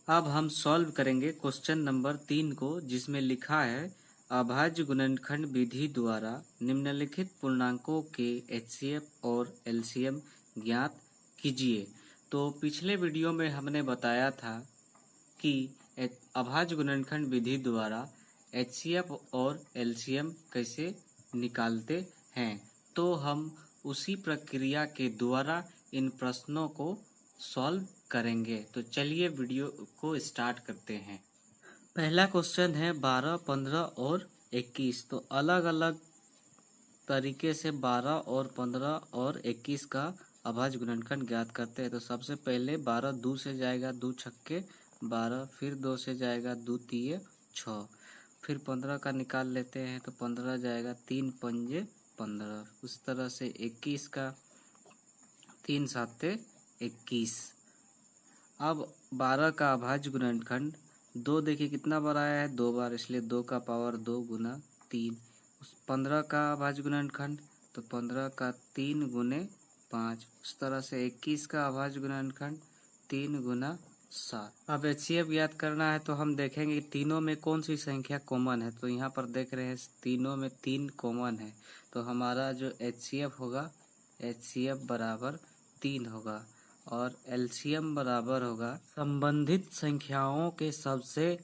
अब हम सॉल्व करेंगे क्वेश्चन नंबर 3 को, जिसमें लिखा है अभाज्य गुणनखंड विधि द्वारा निम्नलिखित पूर्णांकों के एचसीएफ और एलसीएम ज्ञात कीजिए। तो पिछले वीडियो में हमने बताया था कि अभाज्य गुणनखंड विधि द्वारा एचसीएफ और एलसीएम कैसे निकालते हैं। तो हम उसी प्रक्रिया के द्वारा इन प्रश्नों को सॉल्व करेंगे। तो चलिए वीडियो को स्टार्ट करते हैं। पहला क्वेश्चन है 12, 15 और 21। तो अलग अलग तरीके से 12 और 15 और 21 का अभाज्य गुणनखंड ज्ञात करते हैं। तो सबसे पहले 12 2 से जाएगा, 2 छक्के 12, फिर 2 से जाएगा, 2 तिये 6, फिर 15 का निकाल लेते हैं तो 15 जाएगा, 3 पंजे 15। उस तरह से 21 का 3 साते 21। अब 12 का अभाज्य गुणनखंड 2 देखिए कितना बार आया है, 2 बार, इसलिए 2 का पावर 2 गुना 3। 15 का अभाज्य गुणनखंड तो 15 का 3 गुने 5। उस तरह से 21 का अभाज्य गुणनखंड 3 गुना 7। अब एचसीएफ ज्ञात करना है तो हम देखेंगे तीनों में कौन सी संख्या कॉमन है। तो यहाँ पर देख रहे हैं तीनों में 3 कॉमन है, तो हमारा जो एचसीएफ होगा, एचसीएफ बराबर 3 होगा और एलसीएम बराबर होगा संबंधित संख्याओं के सबसे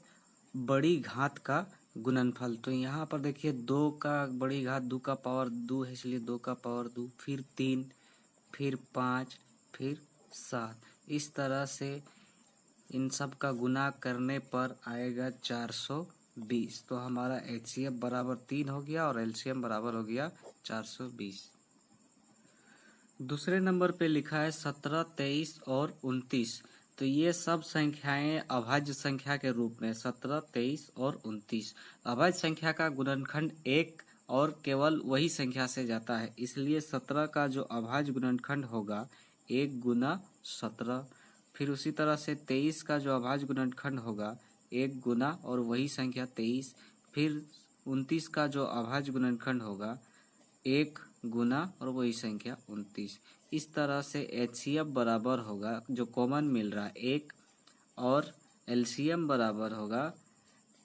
बड़ी घात का गुणनफल। तो यहाँ पर देखिए 2 का बड़ी घात 2 का पावर 2 है, इसलिए 2 का पावर 2, फिर 3, फिर 5, फिर 7। इस तरह से इन सब का गुना करने पर आएगा 420। तो हमारा एचसीएफ बराबर 3 हो गया और एलसीएम बराबर हो गया 420। दूसरे नंबर पे लिखा है 17, 23 और 29। तो ये सब संख्याएं अभाज्य संख्या के रूप में 17, 23 और 29। अभाज्य संख्या का गुणनखंड 1 और केवल वही संख्या से जाता है, इसलिए 17 का जो अभाज्य गुणनखंड होगा 1 गुना 17। फिर उसी तरह से 23 का जो अभाज्य गुणनखंड होगा 1 गुना और वही संख्या 23। फिर 29 का जो अभाज्य गुणनखंड होगा 1 गुना और वही संख्या 29। इस तरह से एचसीएफ बराबर होगा, जो कॉमन मिल रहा है 1, और एलसीएम बराबर होगा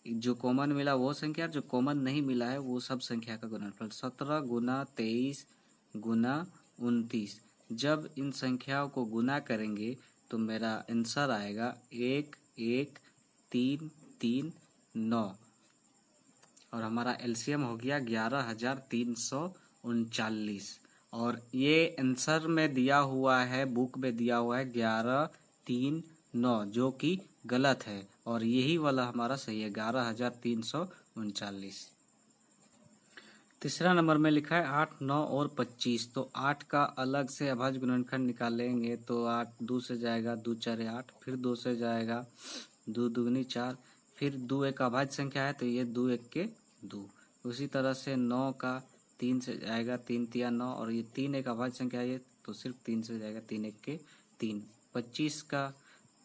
जो कॉमन मिला वो संख्या, जो कॉमन नहीं मिला है वो सब संख्या का गुणनफल। 17 गुना 23 गुना 29। जब इन संख्याओं को गुना करेंगे तो मेरा आंसर आएगा 1, 1, 3, 3, 9 और हमारा एलसीएम हो गया 11,339। और ये आंसर में दिया हुआ है, बुक में दिया हुआ है 11,309, जो कि गलत है और यही वाला हमारा सही है 11,339। तीसरा नंबर में लिखा है 8, 9 और 25। तो 8 का अलग से अभाज्य गुणनखंड निकालेंगे तो 8 2 से जाएगा, 2 4 8, फिर 2 से जाएगा, 2 दूनी 4, फिर 2 एक अभाज्य संख्या है तो ये 2 एक के 2। उसी तरह से 9 का 3 से जाएगा, 3 तिया 9, और ये 3 एक अभाज्य संख्या है तो सिर्फ 3 से जाएगा, 3 एक के 3। 25 का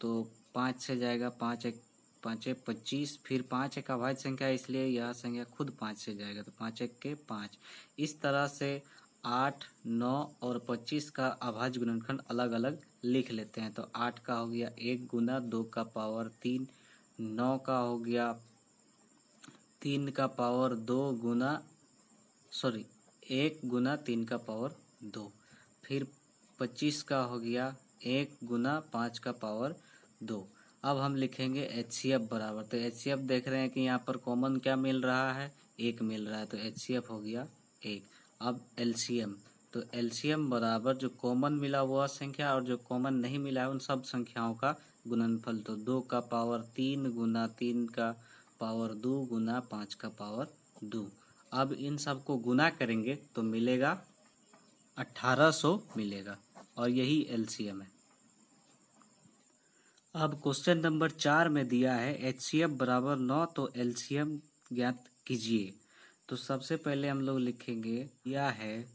तो 5 से जाएगा, 5 एक 5 एक 25, फिर 5 एक अभाज्य संख्या है इसलिए यह संख्या खुद 5 से जाएगा, तो 5 एक के 5। इस तरह से 8, 9 और 25 का अभाज्य गुणनखंड अलग अलग लिख लेते हैं। तो 8 का हो गया 1 गुना 2 का पावर 3, 9 का हो गया 3 का पावर 2 गुना 1 गुना 3 का पावर 2, फिर 25 का हो गया 1 गुना 5 का पावर 2। अब हम लिखेंगे एचसीएफ बराबर, तो एचसीएफ देख रहे हैं कि यहाँ पर कॉमन क्या मिल रहा है, 1 मिल रहा है, तो एचसीएफ हो गया 1। अब एलसीएम, तो एलसीएम बराबर जो कॉमन मिला वह संख्या और जो कॉमन नहीं मिला है उन सब संख्याओं का गुणनफल। तो 2 का पावर 3 गुना 3 का पावर 2 गुना 5 का पावर 2। अब इन सब को गुना करेंगे तो मिलेगा 1800 मिलेगा और यही एलसीएम है। अब क्वेश्चन नंबर 4 में दिया है एचसीएफ बराबर 9, तो एलसीएम ज्ञात कीजिए। तो सबसे पहले हम लोग लिखेंगे, यह है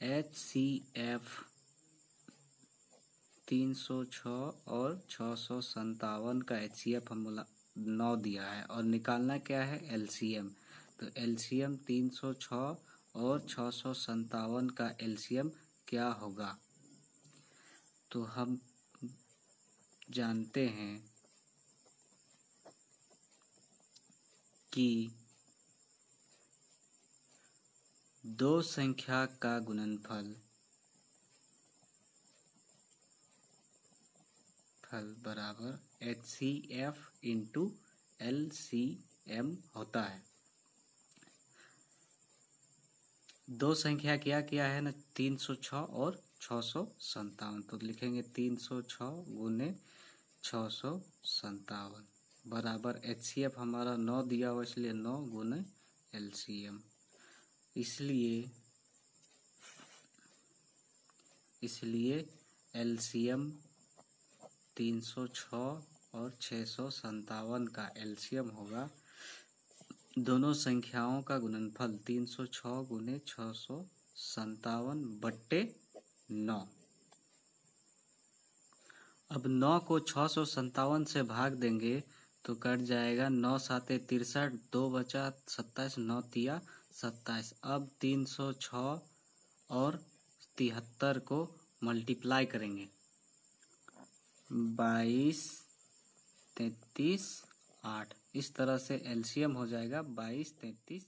एचसीएफ 306 और 657 का एचसीएफ हम 9 दिया है और निकालना क्या है, एलसीएम। तो एलसीएम 306 और 657 का एलसीएम क्या होगा, तो हम जानते हैं कि दो संख्या का गुणनफल बराबर HCF इंटू LCM होता है। दो संख्या क्या है ना, 306 और 657। तो लिखेंगे 306 गुने 657 बराबर HCF हमारा 9 दिया हुआ, इसलिए 9 गुने LCM। इसलिए LCM 306 और 657 का LCM होगा दोनों संख्याओं का गुणनफल 306 गुने 657 बट्टे 9। अब 9 को 657 से भाग देंगे तो कट जाएगा, 9 साते 63, 2 बचा 27, 9 तिया 27। अब 306 और 73 को मल्टीप्लाई करेंगे, 22, 33, 8। इस तरह से LCM हो जाएगा 22, 33,